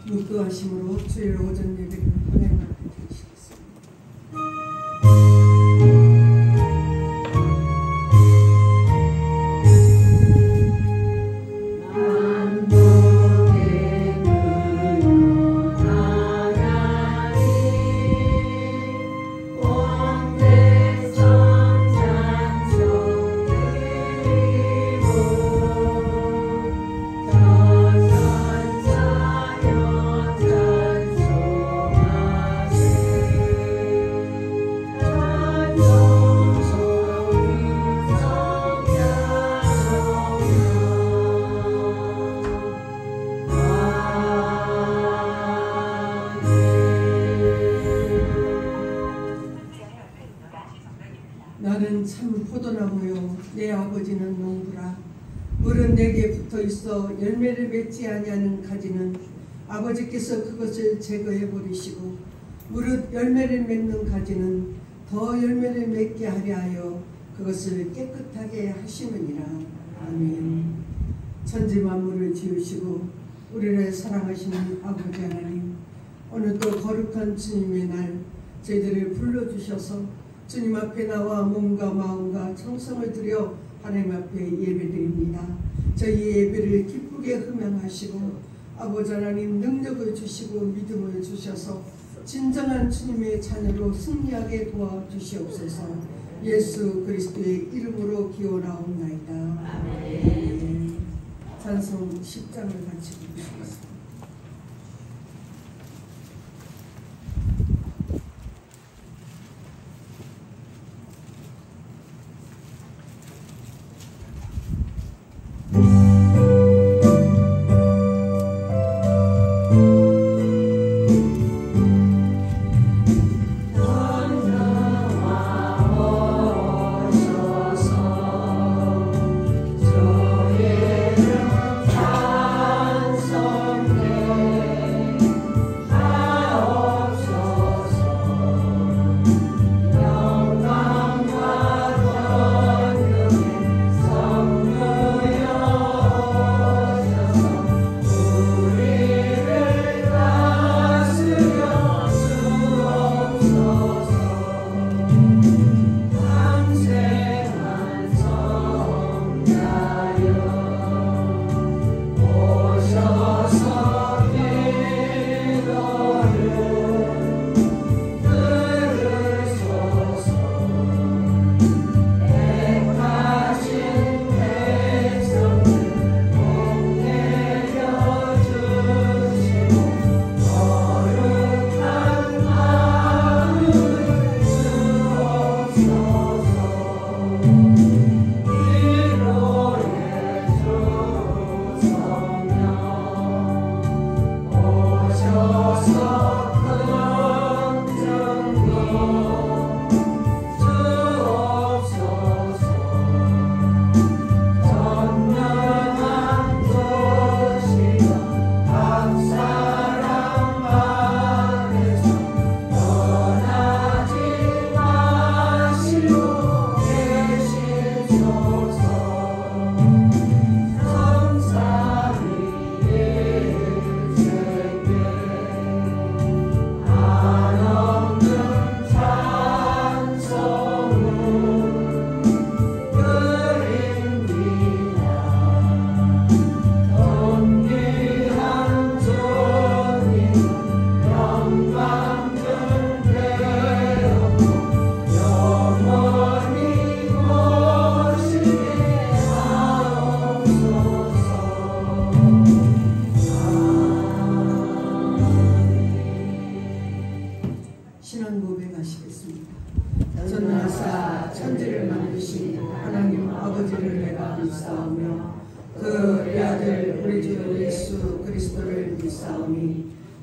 묵도하심으로 주일 오전 예배를 하나님 앞에 드리시겠습니다. 나는 참 포도나무요 내 아버지는 농부라. 물은 내게 붙어있어 열매를 맺지 아니하는 가지는 아버지께서 그것을 제거해 버리시고 무릇 열매를 맺는 가지는 더 열매를 맺게 하려 하여 그것을 깨끗하게 하시느니라. 아멘. 천지 만물을 지으시고 우리를 사랑하시는 아버지 하나님, 오늘도 거룩한 주님의 날 저희들을 불러주셔서 주님 앞에 나와 몸과 마음과 청성을 드려 하나님 앞에 예배드립니다. 저희 예배를 기쁘게 흠양하시고 아버지 하나님 능력을 주시고 믿음을 주셔서 진정한 주님의 자녀로 승리하게 도와주시옵소서. 예수 그리스도의 이름으로 기원하옵나이다. 아멘. 찬송 10장을 같이 부르시겠습니다.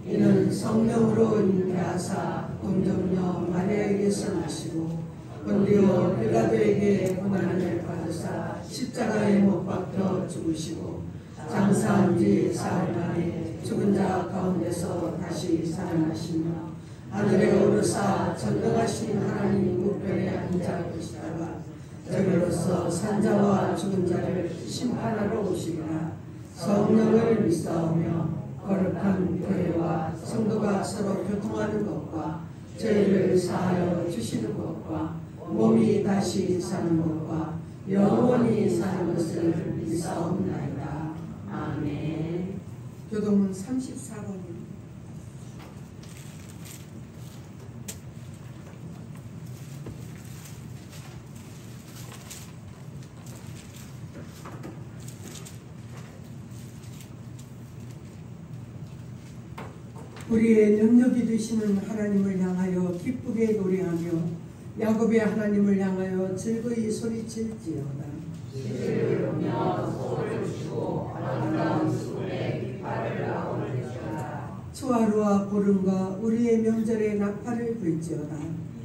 이는 성령으로 잉태하사 동정녀 마리아에게서 나시고 본디오 빌라도에게 고난을 받으사 십자가에 못 박혀 죽으시고 장사한 지 사흘 만에 죽은 자 가운데서 다시 살아나시며 하늘에 오르사 전능하신 하나님 우편에 앉아 계시다가 저리로서 산자와 죽은 자를 심판하러 오시리라. 성령을 믿사오며 거룩한 교회와 성도가 서로 교통하는 것과 죄를 사하여 주시는 것과 몸이 다시 사는 것과 영원히 사는 것을 믿사옵나이다. 아멘. 교동문 34번입니다. 우리의 능력이 되시는 하나님을 향하여 기쁘게 노래하며 야곱의 하나님을 향하여 즐거이 소리칠지어다. 시를 보며 소를 주고 아름다운 수분에 깃발을 나오리로다. 초하루와 보름과 우리의 명절에 나팔을 불지어다.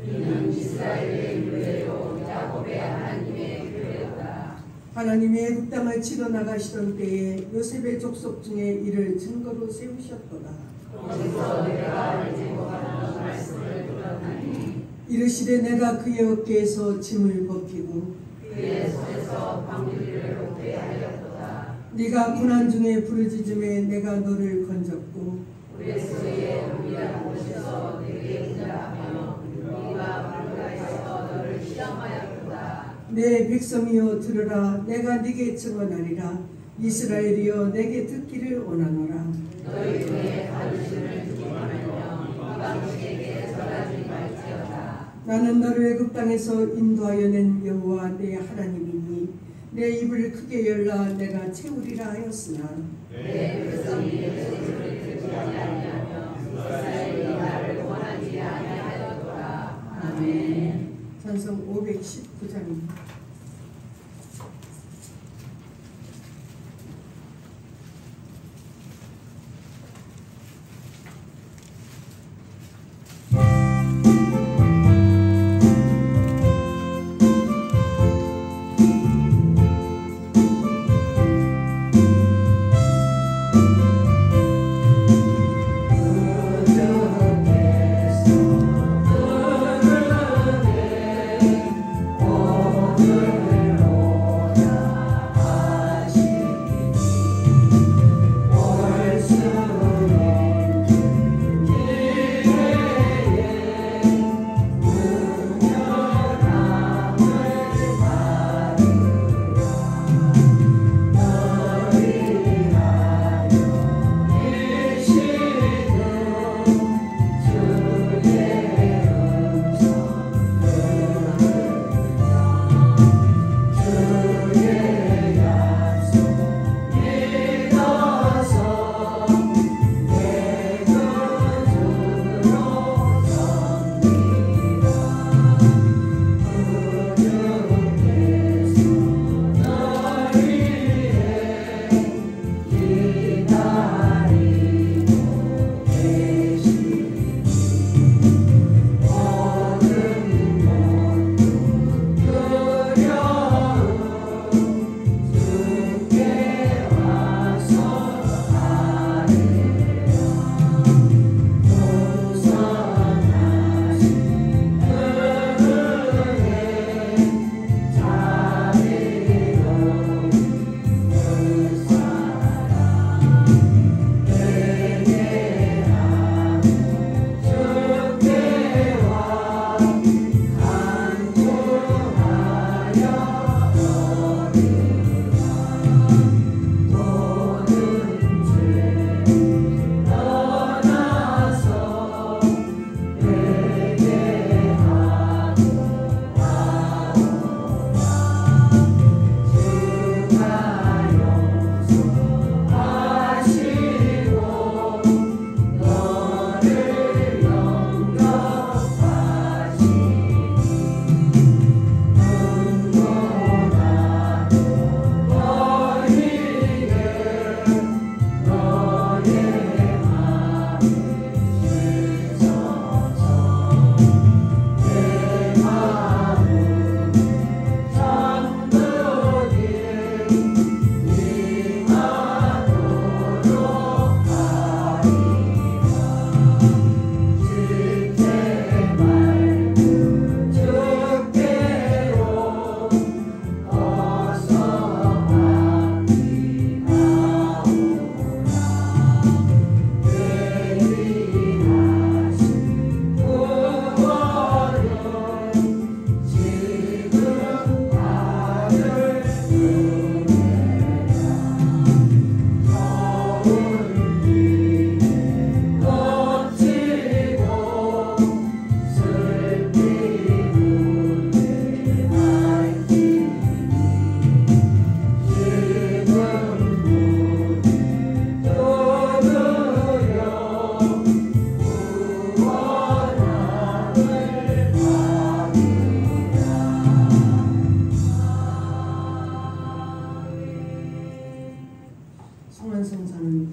이는 이스라엘의 유래요 야곱의 하나님의 교회로다. 하나님의 애굽 땅을 치러 나가시던 때에 요셉의 족속 중에 이를 증거로 세우셨도다. 거기서 내가 제공하는 말씀을 들었나니 이르시되 내가 그의 어깨에서 짐을 벗기고 그의 손에서 방주리를 놓게 하였도다. 네가 고난 중에 부르짖음에 내가 너를 건졌고 우레스의 우리한 곳에서 내게 인자하며 네가 불가에서 너를 시험하였도다. 내 백성이여 들으라. 내가 네게 증언하리라. 이스라엘이여 내게 듣기를 원하노라. 너희 중에 받으심을 기뻐하며 이방인에게 전하지 말지어다. 나는 너를 애굽 땅에서 인도하여 낸 여호와 내 하나님이니 내 입을 크게 열라 내가 채우리라 하였으나 내 백성이 내 소리를 듣지 아니하며 이스라엘이 나를 원하지 아니하였도다. 아멘. 찬송 519장입니다. 오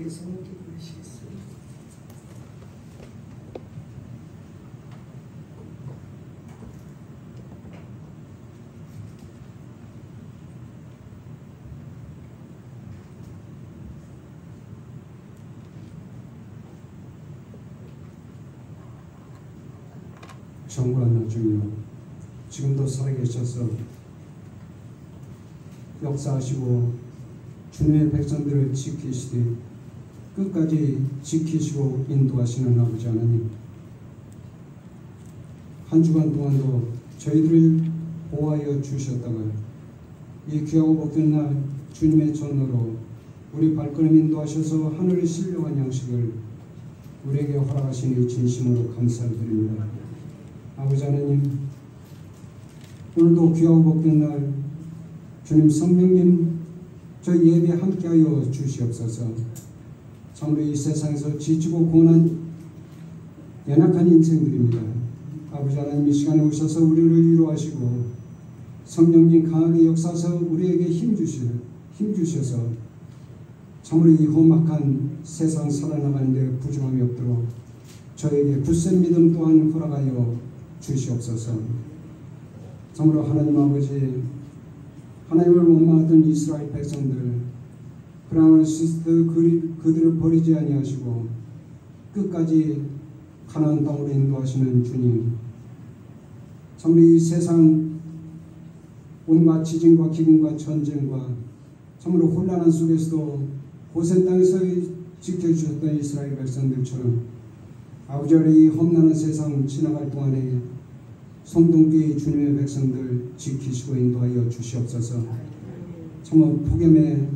위해서는 기도하시겠습니다. 정부한 주여, 지금도 살아계셔서 역사하시고 주님의 백성들을 지키시되 끝까지 지키시고 인도하시는 아버지 하나님, 한 주간 동안도 저희들을 보호하여 주셨다가 이 귀하고 복된 날 주님의 전으로 우리 발걸음 인도하셔서 하늘을 신령한 양식을 우리에게 허락하시니 진심으로 감사를 드립니다. 아버지 하나님, 오늘도 귀하고 복된 날 주님 성령님 저희 예배 함께하여 주시옵소서. 참으로 이 세상에서 지치고 고난 연약한 인생들입니다. 아버지 하나님, 이 시간에 오셔서 우리를 위로하시고 성령님 강하게 역사하셔서 우리에게 힘주셔서 참으로 이 험악한 세상 살아나가는 데 부족함이 없도록 저에게 굳센 믿음 또한 허락하여 주시옵소서. 참으로 하나님 아버지, 하나님을 원망하던 이스라엘 백성들 그러나 그들을 버리지 아니하시고 끝까지 가나안 땅으로 인도하시는 주님, 참으로 이 세상 온갖 지진과 기근과 전쟁과 참으로 혼란한 속에서도 고센 땅에서 지켜주셨던 이스라엘 백성들처럼 아버지 이 험난한 세상 지나갈 동안에 성동교의 주님의 백성들 지키시고 인도하여 주시옵소서. 참으로 폭염에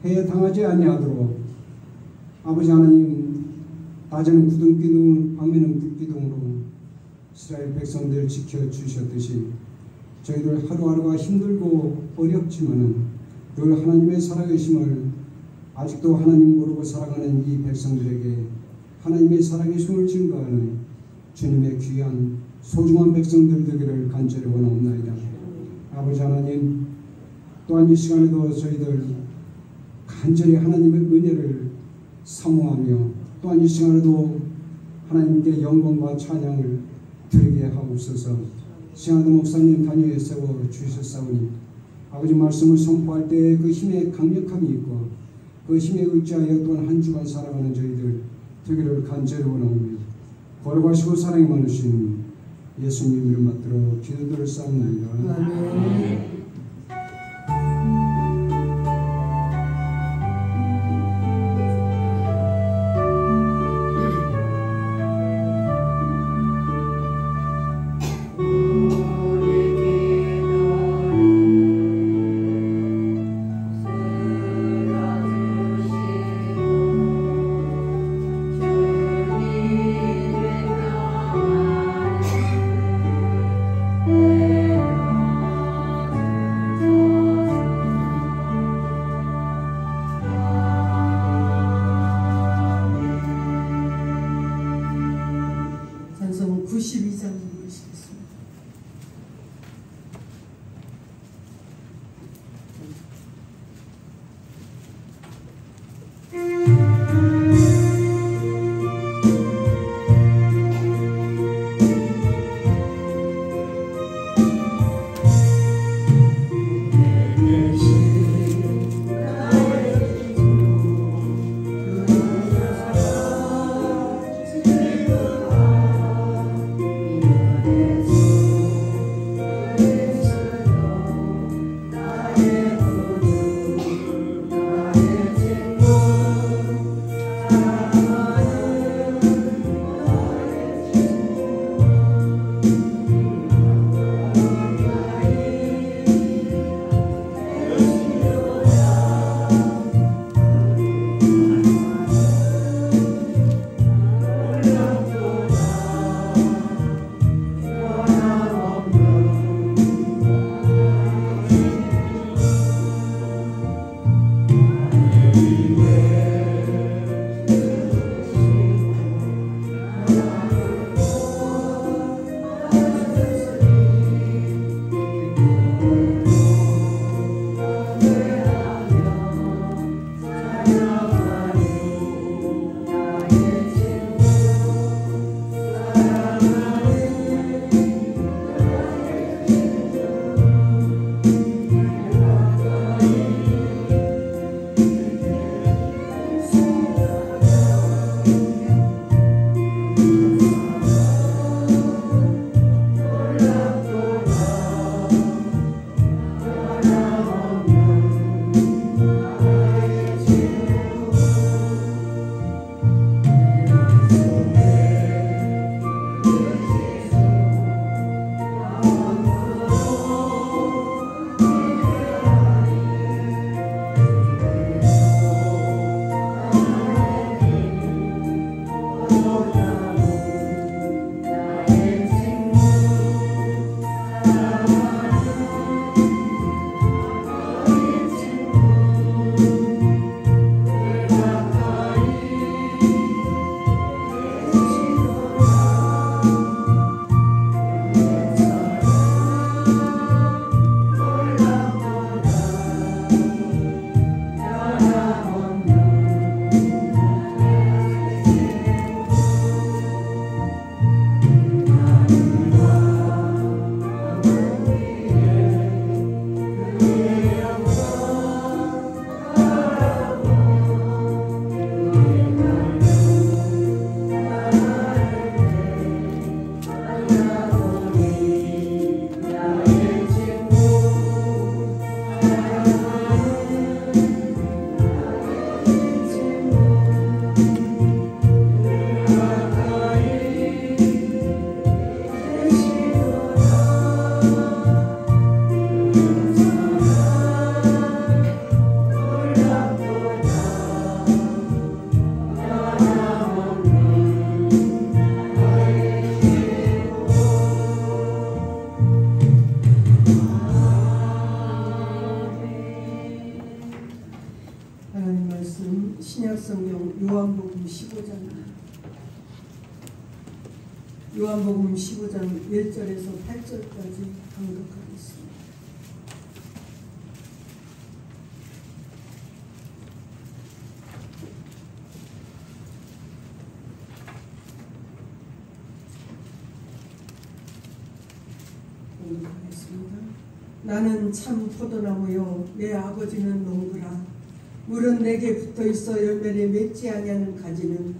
해에 당하지 아니하도록 아버지 하나님, 낮에는 구름기둥 밤에는 불기둥으로 이스라엘 백성들 지켜주셨듯이 저희들 하루하루가 힘들고 어렵지만은 늘 하나님의 살아계심을 아직도 하나님 모르고 살아가는 이 백성들에게 하나님의 살아계심을 증거하는 주님의 귀한 소중한 백성들 되기를 간절히 원하옵나이다. 아버지 하나님, 또한 이 시간에도 저희들 간절히 하나님의 은혜를 사모하며 또한 이 시간에도 하나님께 영광과 찬양을 드리게 하옵소서. 시간도 목사님 단위에 세워 주셨사오니 아버지 말씀을 선포할 때 그 힘에 강력함이 있고 그 힘에 의지하여 또한 한 주간 살아가는 저희들 되기를 간절히 원하옵니다. 거룩하시고 사랑이 많으신 예수님 이름 받들어 기도를 쌓옵나이다. 아멘. 주님 요한복음 15장 1절에서 8절까지 강독하겠습니다. 나는 참 포도나무요 내 아버지는 농부라. 물은 내게 붙어있어 열매를 맺지 아니하는 가지는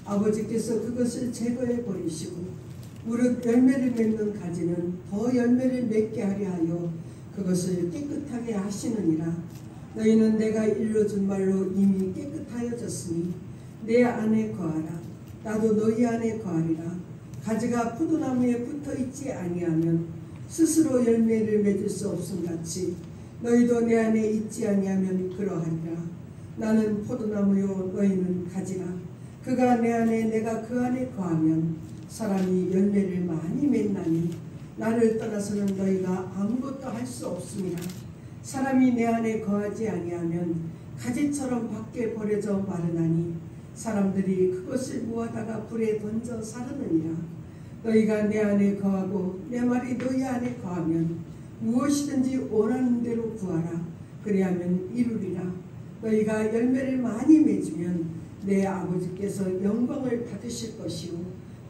아버지께서 그것을 제거해 버리시고 무릇 열매를 맺는 가지는 더 열매를 맺게 하려 하여 그것을 깨끗하게 하시느니라. 너희는 내가 일러준 말로 이미 깨끗하여졌으니 내 안에 거하라. 나도 너희 안에 거하리라. 가지가 포도나무에 붙어있지 아니하면 스스로 열매를 맺을 수 없음같이 너희도 내 안에 있지 아니하면 그러하리라. 나는 포도나무요 너희는 가지라. 그가 내 안에 내가 그 안에 거하면 사람이 열매를 많이 맺나니 나를 떠나서는 너희가 아무것도 할 수 없습니다. 사람이 내 안에 거하지 아니하면 가지처럼 밖에 버려져 마르나니 사람들이 그것을 모아다가 불에 던져 사르느니라. 너희가 내 안에 거하고 내 말이 너희 안에 거하면 무엇이든지 원하는 대로 구하라. 그리하면 이루리라. 너희가 열매를 많이 맺으면 내 아버지께서 영광을 받으실 것이요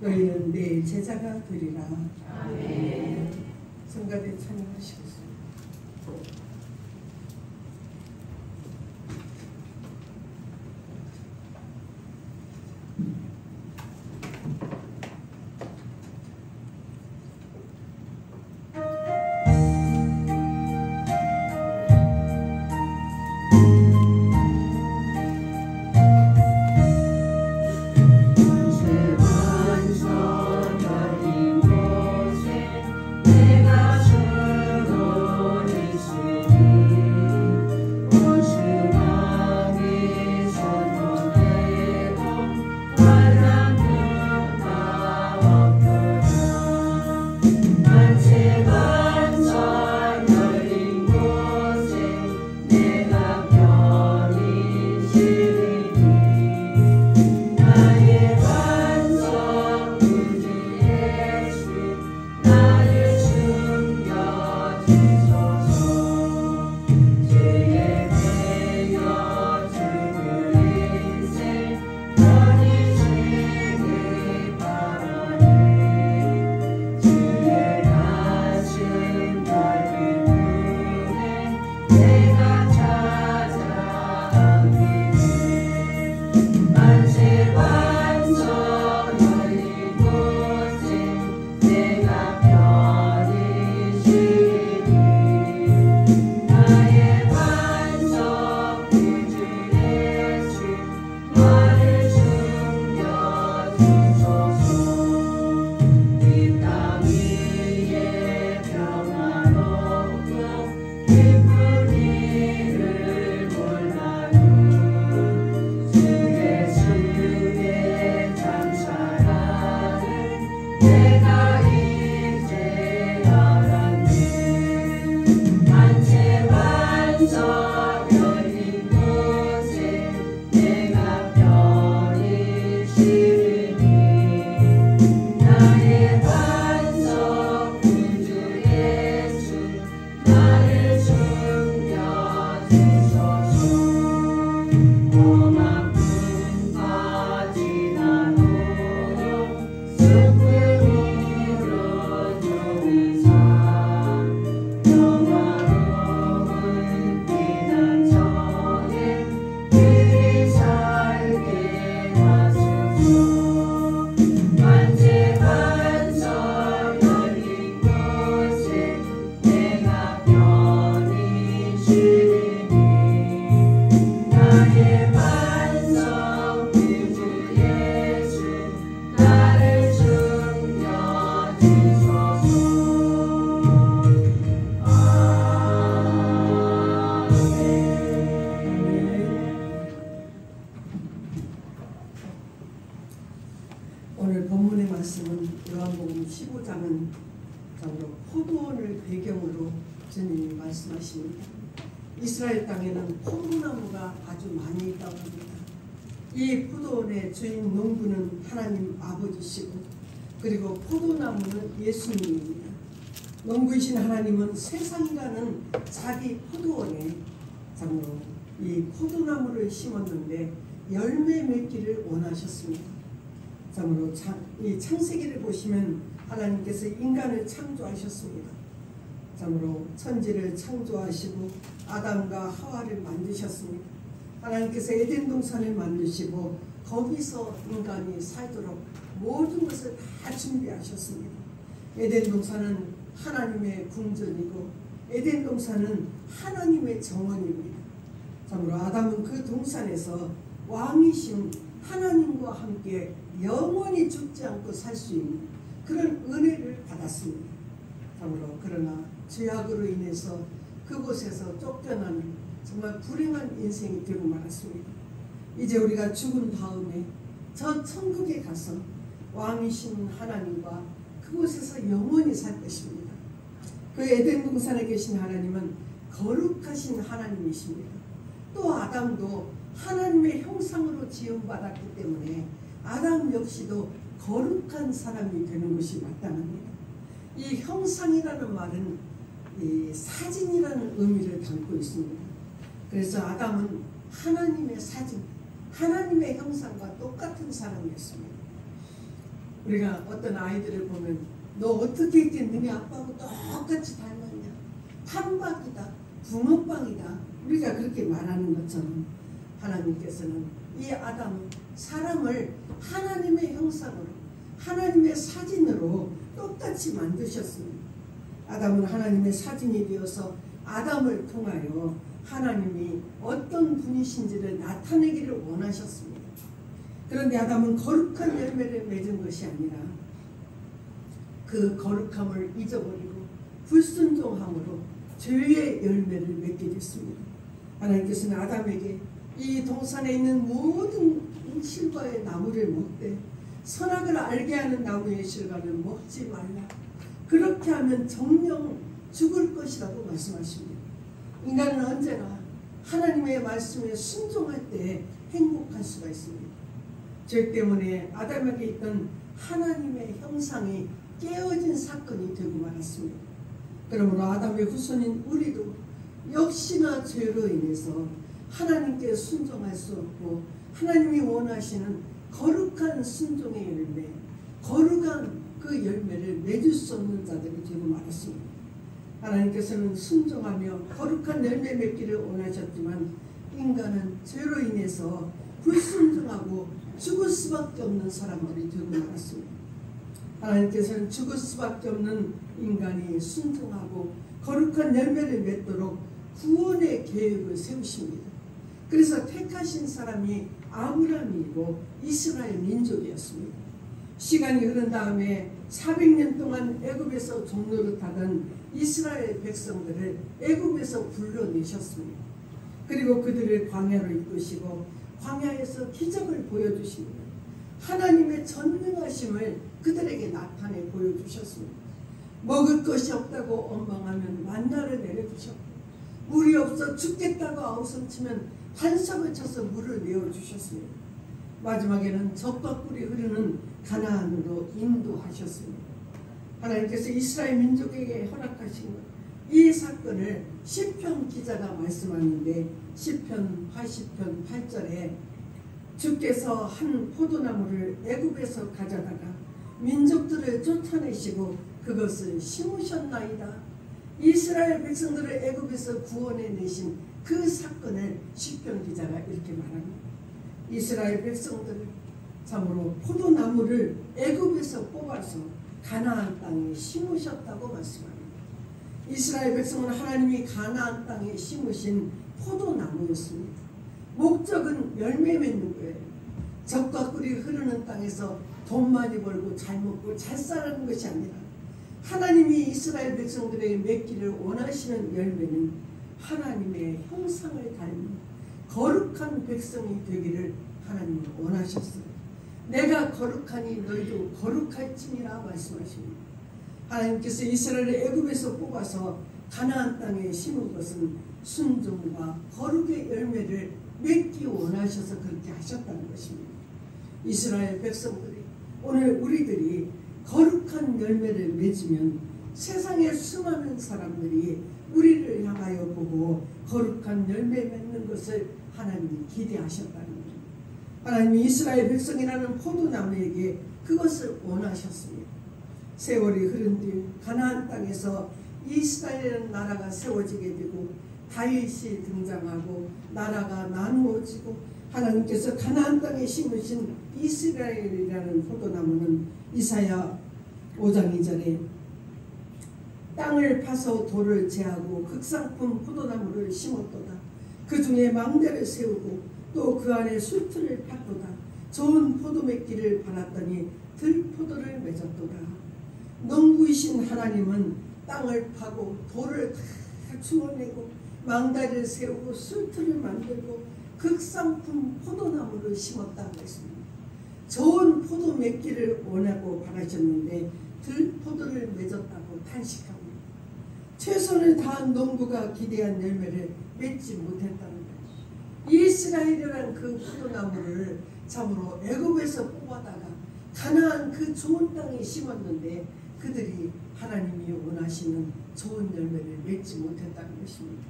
너희는 내 제자가 되리라. 아멘. 성가대 찬양하시겠습니다. 오늘 본문의 말씀은 요한복음 15장은 정로 포도원을 배경으로 주님이 말씀하십니다. 이스라엘 땅에는 포도나무가 아주 많이 있다고 합니다. 이 포도원의 주인 농부는 하나님 아버지시고 그리고 포도나무는 예수님입니다. 농부이신 하나님은 세상이라는 자기 포도원에 참으로 이 포도나무를 심었는데 열매 맺기를 원하셨습니다. 참으로 이 창세기를 보시면 하나님께서 인간을 창조하셨습니다. 참으로 천지를 창조하시고 아담과 하와를 만드셨습니다. 하나님께서 에덴 동산을 만드시고 거기서 인간이 살도록 모든 것을 다 준비하셨습니다. 에덴 동산은 하나님의 궁전이고 에덴 동산은 하나님의 정원입니다. 참으로 아담은 그 동산에서 왕이신 하나님과 함께 영원히 죽지 않고 살 수 있는 그런 은혜를 받았습니다. 참으로 그러나 죄악으로 인해서 그곳에서 쫓겨나는 정말 불행한 인생이 되고 말았습니다. 이제 우리가 죽은 다음에 저 천국에 가서 왕이신 하나님과 그곳에서 영원히 살 것입니다. 그 에덴 동산에 계신 하나님은 거룩하신 하나님이십니다. 또 아담도 하나님의 형상으로 지음받았기 때문에 아담 역시도 거룩한 사람이 되는 것이 마땅합니다. 이 형상이라는 말은 이 사진이라는 의미를 담고 있습니다. 그래서 아담은 하나님의 사진, 하나님의 형상과 똑같은 사람이었습니다. 우리가 어떤 아이들을 보면 너 어떻게 이렇게 너네 아빠하고 똑같이 닮았냐, 판박이다, 붕어빵이다, 우리가 그렇게 말하는 것처럼 하나님께서는 이 아담 사람을 하나님의 형상으로 하나님의 사진으로 똑같이 만드셨습니다. 아담은 하나님의 사진이 되어서 아담을 통하여 하나님이 어떤 분이신지를 나타내기를 원하셨습니다. 그런데 아담은 거룩한 열매를 맺은 것이 아니라 그 거룩함을 잊어버리고 불순종함으로 죄의 열매를 맺게 됐습니다. 하나님께서는 아담에게 이 동산에 있는 모든 실과의 나무를 먹되 선악을 알게 하는 나무의 실과는 먹지 말라. 그렇게 하면 정녕 죽을 것이라고 말씀하십니다. 인간은 언제나 하나님의 말씀에 순종할 때 행복할 수가 있습니다. 죄 때문에 아담에게 있던 하나님의 형상이 깨어진 사건이 되고 말았습니다. 그러므로 아담의 후손인 우리도 역시나 죄로 인해서 하나님께 순종할 수 없고 하나님이 원하시는 거룩한 순종의 열매, 거룩한 그 열매를 맺을 수 없는 자들이 되고 말았습니다. 하나님께서는 순종하며 거룩한 열매 맺기를 원하셨지만 인간은 죄로 인해서 불순종하고 죽을 수밖에 없는 사람들이 되고 말았습니다. 하나님께서는 죽을 수밖에 없는 인간이 순종하고 거룩한 열매를 맺도록 구원의 계획을 세우십니다. 그래서 택하신 사람이 아브라함이고 이스라엘 민족이었습니다. 시간이 흐른 다음에 400년 동안 애굽에서 종노릇하던 이스라엘 백성들을 애굽에서 불러내셨습니다. 그리고 그들을 광야로 이끄시고 광야에서 기적을 보여주십니다. 하나님의 전능하심을 그들에게 나타내 보여주셨습니다. 먹을 것이 없다고 원망하면 만나를 내려주셨고 물이 없어 죽겠다고 아우성치면 반석을 쳐서 물을 내어주셨습니다. 마지막에는 젖과 꿀이 흐르는 가나안으로 인도하셨습니다. 하나님께서 이스라엘 민족에게 허락하신 이 사건을 시편 기자가 말씀하는데 시편 80편 8절에 주께서 한 포도나무를 애굽에서 가져다가 민족들을 쫓아내시고 그것을 심으셨나이다. 이스라엘 백성들을 애굽에서 구원해 내신 그 사건을 시편 기자가 이렇게 말합니다. 이스라엘 백성들을 참으로 포도나무를 애굽에서 뽑아서 가나안 땅에 심으셨다고 말씀합니다. 이스라엘 백성은 하나님이 가나안 땅에 심으신 포도나무였습니다. 목적은 열매 맺는 거예요. 젖과 꿀이 흐르는 땅에서 돈 많이 벌고 잘 먹고 잘 살아가는 것이 아니라 하나님이 이스라엘 백성들에게 맺기를 원하시는 열매는 하나님의 형상을 닮은 거룩한 백성이 되기를 하나님은 원하셨어요. 내가 거룩하니 너희도 거룩할지니라 말씀하십니다. 하나님께서 이스라엘을 애굽에서 뽑아서 가나안 땅에 심은 것은 순종과 거룩의 열매를 맺기 원하셔서 그렇게 하셨다는 것입니다. 이스라엘 백성들이, 오늘 우리들이 거룩한 열매를 맺으면 세상의 수많은 사람들이 우리를 향하여 보고 거룩한 열매 맺는 것을 하나님이 기대하셨다는 거예요. 하나님이 이스라엘 백성이라는 포도나무에게 그것을 원하셨습니다. 세월이 흐른 뒤 가나안 땅에서 이스라엘이라는 나라가 세워지게 되고 다윗이 등장하고 나라가 나누어지고 하나님께서 가나안 땅에 심으신 이스라엘이라는 포도나무는 이사야 5장 2절에 땅을 파서 돌을 제하고 극상품 포도나무를 심었도다. 그 중에 망대를 세우고 또 그 안에 술틀을 팠도다. 좋은 포도 맺기를 바랐더니 들포도를 맺었도다. 농부이신 하나님은 땅을 파고 돌을 다 주워내고 망다리를 세우고 술틀을 만들고 극상품 포도나무를 심었다고 했습니다. 좋은 포도 맺기를 원하고 바라셨는데 들포도를 맺었다고 탄식합니다. 최선을 다한 농부가 기대한 열매를 맺지 못했다는 거예요. 이스라엘이라는 그 포도나무를 참으로 애굽에서 뽑아다가 가나안 그 좋은 땅에 심었는데 그들이 하나님이 원하시는 좋은 열매를 맺지 못했다는 것입니다.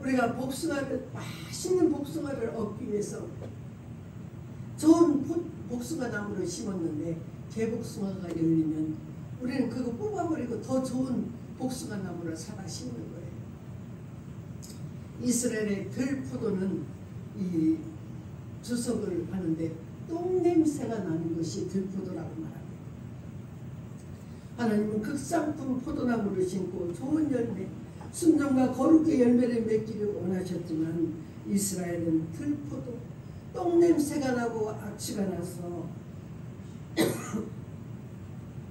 우리가 복숭아를, 맛있는 복숭아를 얻기 위해서 좋은 복숭아 나무를 심었는데 개복숭아가 열리면 우리는 그거 뽑아버리고 더 좋은 복숭아 나무를 사다 심는 거예요. 이스라엘의 들포도는 이 주석을 하는데 똥냄새가 나는 것이 들포도라고 말합니다. 하나님은 극상품 포도나무를 심고 좋은 열매, 순종과 거룩의 열매를 맺기를 원하셨지만 이스라엘은 들포도, 똥냄새가 나고 악취가 나서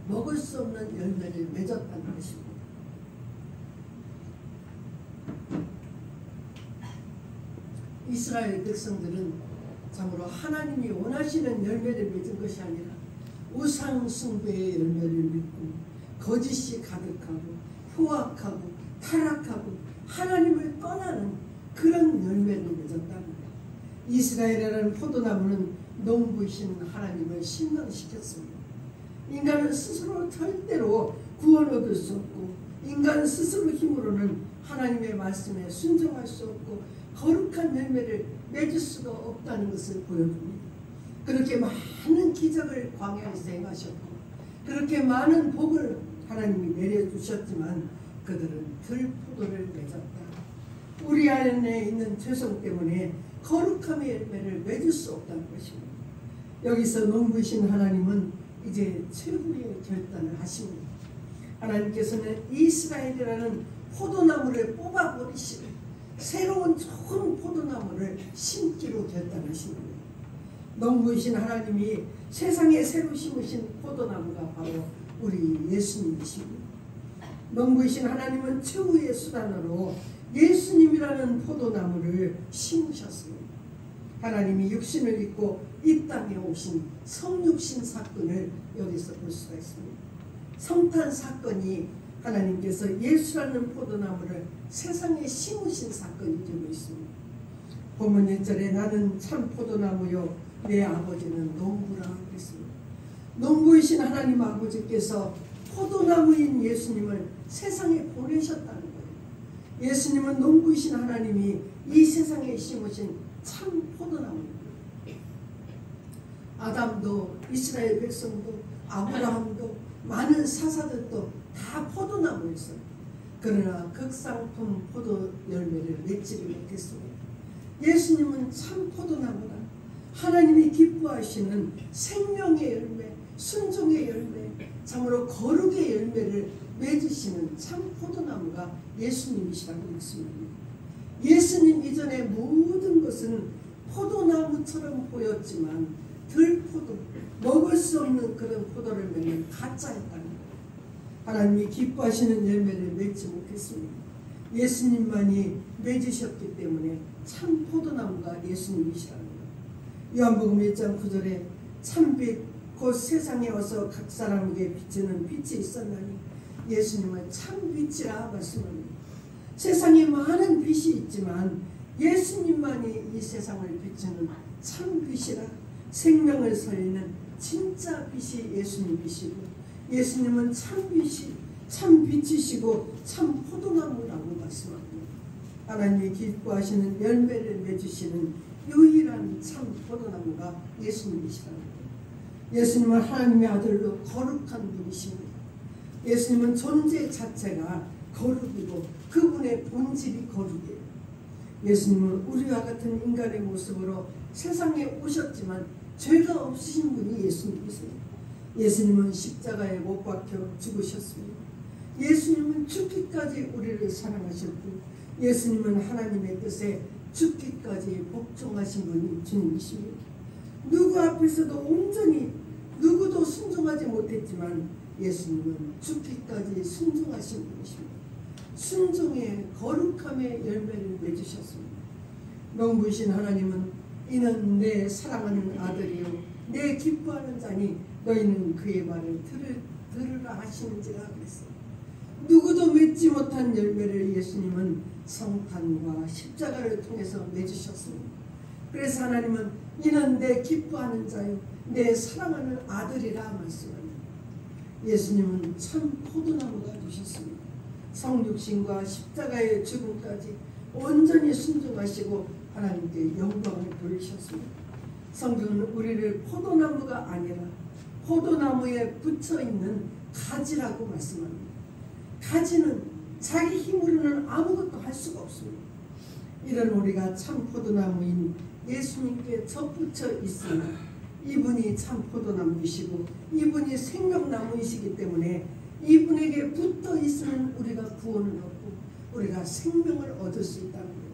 먹을 수 없는 열매를 맺었다는 것입니다. 이스라엘 백성들은 참으로 하나님이 원하시는 열매를 맺은 것이 아니라 우상 숭배의 열매를 맺고 거짓이 가득하고 포악하고 타락하고 하나님을 떠나는 그런 열매를 맺었다는 거예요. 이스라엘이라는 포도나무는 농부이신 하나님을 신앙시켰습니다. 인간은 스스로 절대로 구원 얻을 수 없고 인간 스스로 힘으로는 하나님의 말씀에 순종할 수 없고 거룩한 열매를 맺을 수가 없다는 것을 보여줍니다. 그렇게 많은 기적을 광야에서 행하셨고 그렇게 많은 복을 하나님이 내려주셨지만 그들은 들포도를 맺었다. 우리 안에 있는 죄성 때문에 거룩함의 열매를 맺을 수 없다는 것입니다. 여기서 농부이신 하나님은 이제 최후의 결단을 하십니다. 하나님께서는 이스라엘이라는 포도나무를 뽑아버리시고 새로운 좋은 포도나무를 심기로 결단하십니다. 농부이신 하나님이 세상에 새로 심으신 포도나무가 바로 우리 예수님이십니다. 농부이신 하나님은 최후의 수단으로 예수님이라는 포도나무를 심으셨습니다. 하나님이 육신을 입고 이 땅에 오신 성육신 사건을 여기서 볼 수가 있습니다. 성탄 사건이 하나님께서 예수라는 포도나무를 세상에 심으신 사건이 되고 있습니다. 본문 1절에 나는 참 포도나무요 내 아버지는 농부라 그랬습니다. 농부이신 하나님 아버지께서 포도나무인 예수님을 세상에 보내셨다는 거예요. 예수님은 농부이신 하나님이 이 세상에 심으신 참 포도나무입니다. 아담도 이스라엘 백성도 아브라함도 많은 사사들도 다 포도나무였어요. 그러나 극상품 포도 열매를 맺지를 못했습니다. 예수님은 참 포도나무라. 하나님이 기뻐하시는 생명의 열매, 순종의 열매, 참으로 거룩의 열매를 맺으시는 참 포도나무가 예수님이시라고 믿습니다. 예수님 이전의 모든 것은 포도나무처럼 보였지만 들포도, 먹을 수 없는 그런 포도를 맺는 가짜였다는 거예요. 하나님이 기뻐하시는 열매를 맺지 못했습니다. 예수님만이 맺으셨기 때문에 참 포도나무가 예수님이시라는 거예요. 요한복음 1장 9절에 참빛 곧 세상에 와서 각 사람에게 비치는 빛이 있었나니 예수님은 참빛이라 말씀합니다. 세상에 많은 빛이 있지만 예수님만이 이 세상을 비추는 참 빛이라. 생명을 살리는 진짜 빛이 예수님이시고, 예수님은 참 빛이, 참 빛이시고 참 포도나무라고 말씀합니다. 하나님이 기뻐하시는 열매를 맺으시는 유일한 참 포도나무가 예수님이시랍니다. 예수님은 하나님의 아들로 거룩한 분이십니다. 예수님은 존재 자체가 거룩이고 그분의 본질이 거룩이에요. 예수님은 우리와 같은 인간의 모습으로 세상에 오셨지만 죄가 없으신 분이 예수님이세요. 예수님은 십자가에 못 박혀 죽으셨습니다. 예수님은 죽기까지 우리를 사랑하실 분, 예수님은 하나님의 뜻에 죽기까지 복종하신 분이 주님이십니다. 누구 앞에서도 온전히 누구도 순종하지 못했지만 예수님은 죽기까지 순종하신 분이십니다. 순종의 거룩함의 열매를 맺으셨습니다. 농부이신 하나님은 이는 내 사랑하는 아들이요 내 기뻐하는 자니 너희는 그의 말을 들으라 하시는지라 그랬어요. 누구도 맺지 못한 열매를 예수님은 성탄과 십자가를 통해서 맺으셨습니다. 그래서 하나님은 이는 내 기뻐하는 자요 내 사랑하는 아들이라 말씀합니다. 예수님은 참 포도나무가 되셨습니다. 성육신과 십자가의 죽음까지 온전히 순종하시고 하나님께 영광을 돌리셨습니다. 성경은 우리를 포도나무가 아니라 포도나무에 붙여있는 가지라고 말씀합니다. 가지는 자기 힘으로는 아무것도 할 수가 없습니다. 이런 우리가 참 포도나무인 예수님께 접붙여 있으나 이분이 참 포도나무이시고 이분이 생명나무이시기 때문에 이분에게 붙어 있으면 우리가 구원을 얻고 우리가 생명을 얻을 수 있다는 거예요.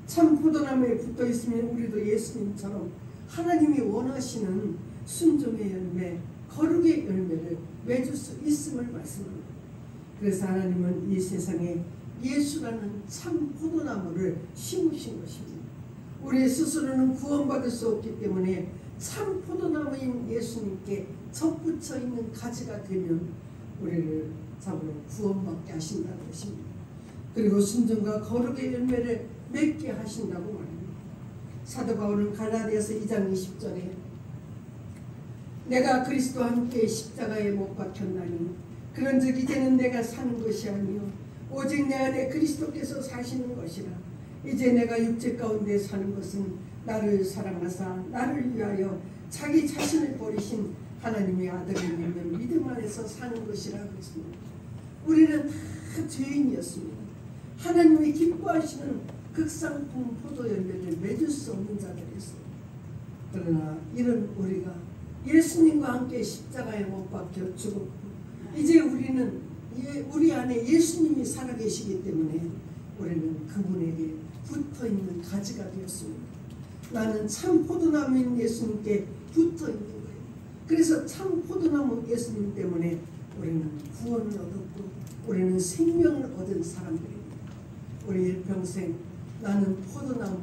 참 포도나무에 붙어 있으면 우리도 예수님처럼 하나님이 원하시는 순종의 열매, 거룩의 열매를 맺을 수 있음을 말씀합니다. 그래서 하나님은 이 세상에 예수라는 참 포도나무를 심으신 것입니다. 우리 스스로는 구원받을 수 없기 때문에 참 포도나무인 예수님께 접붙여 있는 가지가 되면 우리를 잡으러 구원받게 하신다는 것입니다. 그리고 순종과 거룩의 열매를 맺게 하신다고 말합니다. 사도 바울은 갈라디아서 2장 20절에 내가 그리스도와 함께 십자가에 못 박혔나니 그런즉 이제는 내가 사는 것이 아니요 오직 내 안에 그리스도께서 사시는 것이라. 이제 내가 육체 가운데 사는 것은 나를 사랑하사 나를 위하여 자기 자신을 버리신 하나님의 아들을 믿는 믿음 안에서 사는 것이라 그랬습니다. 우리는 다 죄인이었습니다. 하나님이 기뻐하시는 극상품 포도 열매를 맺을 수 없는 자들이었어요. 그러나 이런 우리가 예수님과 함께 십자가에 못 박혀 죽었고 이제 우리는 우리 안에 예수님이 살아계시기 때문에 우리는 그분에게 붙어있는 가지가 되었습니다. 나는 참 포도나무인 예수님께 붙어있는 거예요. 그래서 참 포도나무 예수님 때문에 우리는 구원을 얻었고 우리는 생명을 얻은 사람들입니다. 우리 일평생 나는 포도나무,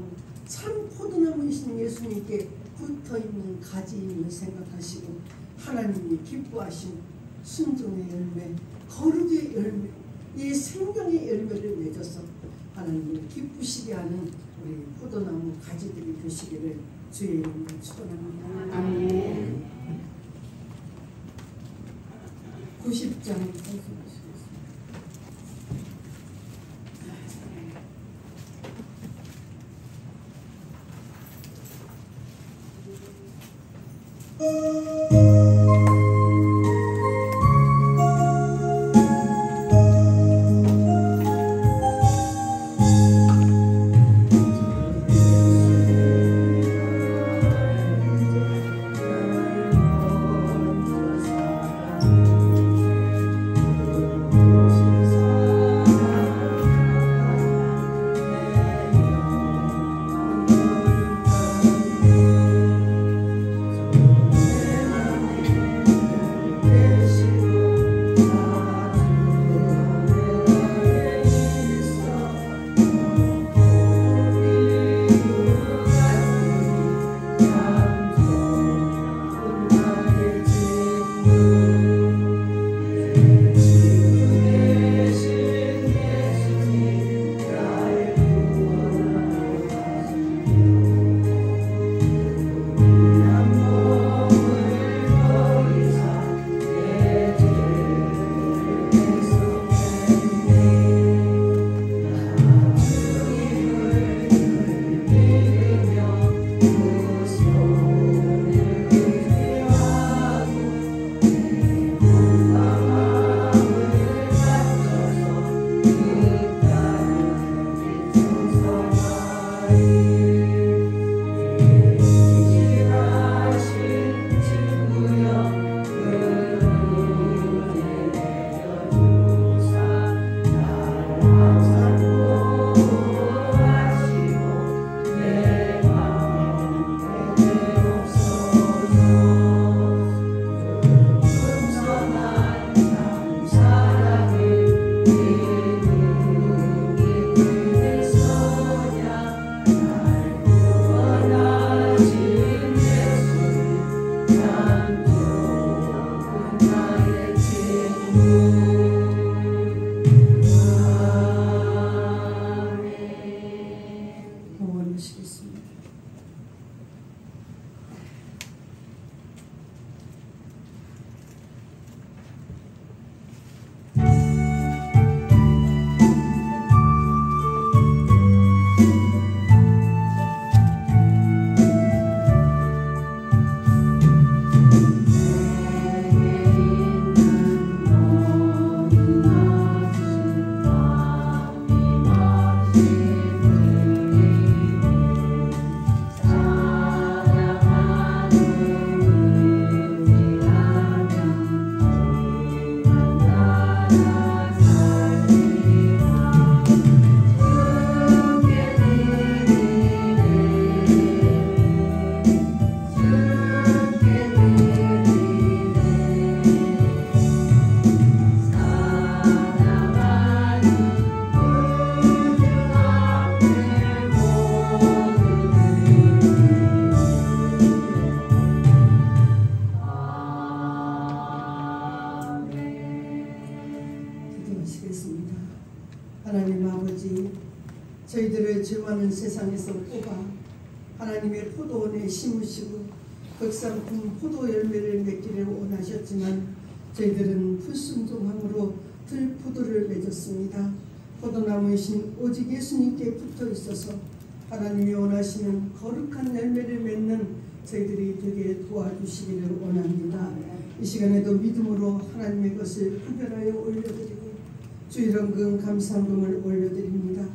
참 포도나무이신 예수님께 붙어있는 가지임을 생각하시고 하나님이 기뻐하신 순종의 열매, 거룩의 열매, 이 생명의 열매를 맺어서 하나님을 기쁘시게 하는 우리 포도나무 가지들이 되시기를 주의 이름으로 축원합니다. 아멘. 90장 하나님의 포도원에 심으시고 극상품 포도 열매를 맺기를 원하셨지만 저희들은 불순종함으로 들포도를 맺었습니다. 포도나무이신 오직 예수님께 붙어 있어서 하나님이 원하시는 거룩한 열매를 맺는 저희들이 되게 도와주시기를 원합니다. 이 시간에도 믿음으로 하나님의 것을 구별하여 올려드리고 주일원금 감사금을 올려드립니다.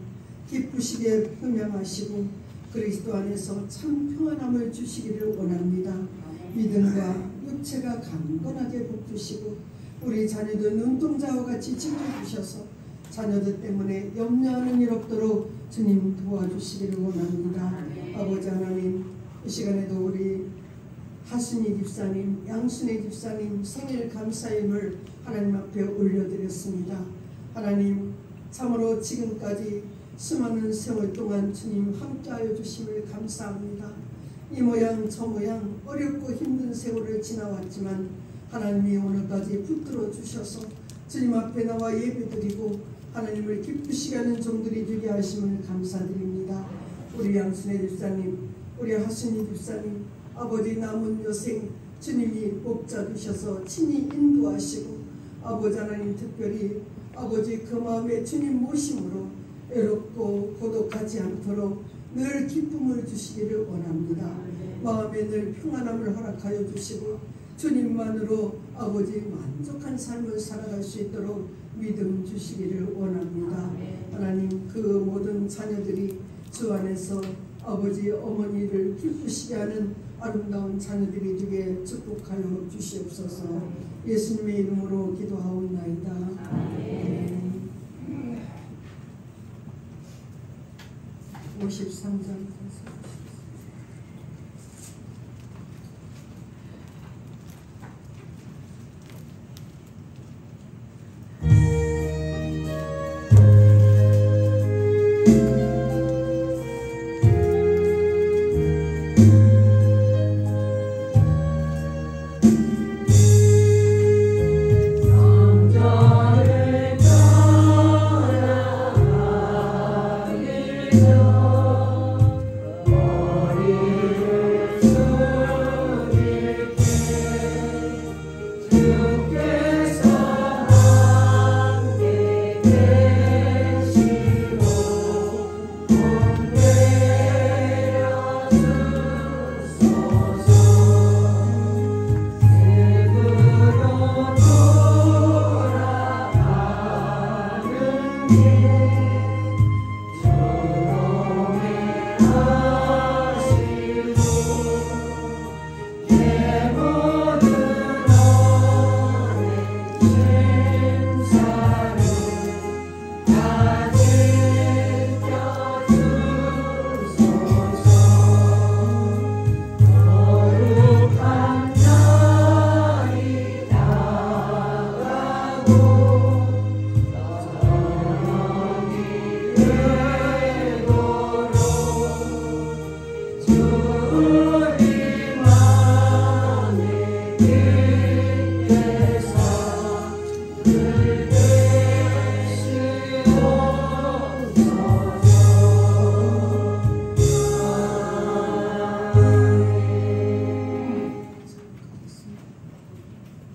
기쁘시게 평양하시고 그리스도 안에서 참 평안함을 주시기를 원합니다. 믿음과 육체가 강건하게 복주시고 우리 자녀들 눈동자와 같이 지켜주셔서 자녀들 때문에 염려하는 일 없도록 주님 도와주시기를 원합니다. 아버지 하나님, 이 시간에도 우리 하순이 집사님, 양순의 집사님 생일 감사임을 하나님 앞에 올려드렸습니다. 하나님, 참으로 지금까지 수많은 세월 동안 주님 함께하여 주심을 감사합니다. 이 모양 저 모양 어렵고 힘든 세월을 지나왔지만 하나님이 오늘까지 붙들어 주셔서 주님 앞에 나와 예배드리고 하나님을 기쁘시게 하는 종들이 되게 하심을 감사드립니다. 우리 양순의 집사님, 우리 하순이 집사님, 아버지 남은 여생 주님이 복잡으셔서 친히 인도하시고 아버지 하나님 특별히 아버지 그 마음에 주님 모심으로 외롭고 고독하지 않도록 늘 기쁨을 주시기를 원합니다. 마음에 늘 평안함을 허락하여 주시고 주님만으로 아버지 만족한 삶을 살아갈 수 있도록 믿음 주시기를 원합니다. 하나님, 그 모든 자녀들이 주 안에서 아버지 어머니를 기쁘시게 하는 아름다운 자녀들이 되게 축복하여 주시옵소서. 예수님의 이름으로 기도하옵나이다. 아멘. 53장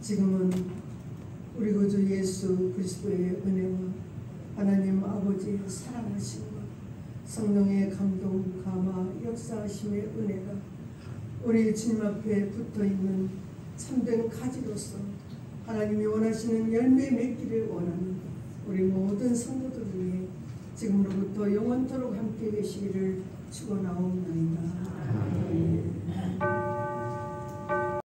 지금은 우리 구주 예수 그리스도의 은혜와 하나님 아버지의 사랑하심과 성령의 감동, 감화, 역사하심의 은혜가 우리 주님 앞에 붙어있는 참된 가지로서 하나님이 원하시는 열매 맺기를 원하는 우리 모든 성도들 위해 지금으로부터 영원토록 함께 계시기를 축원하옵나이다. 아멘.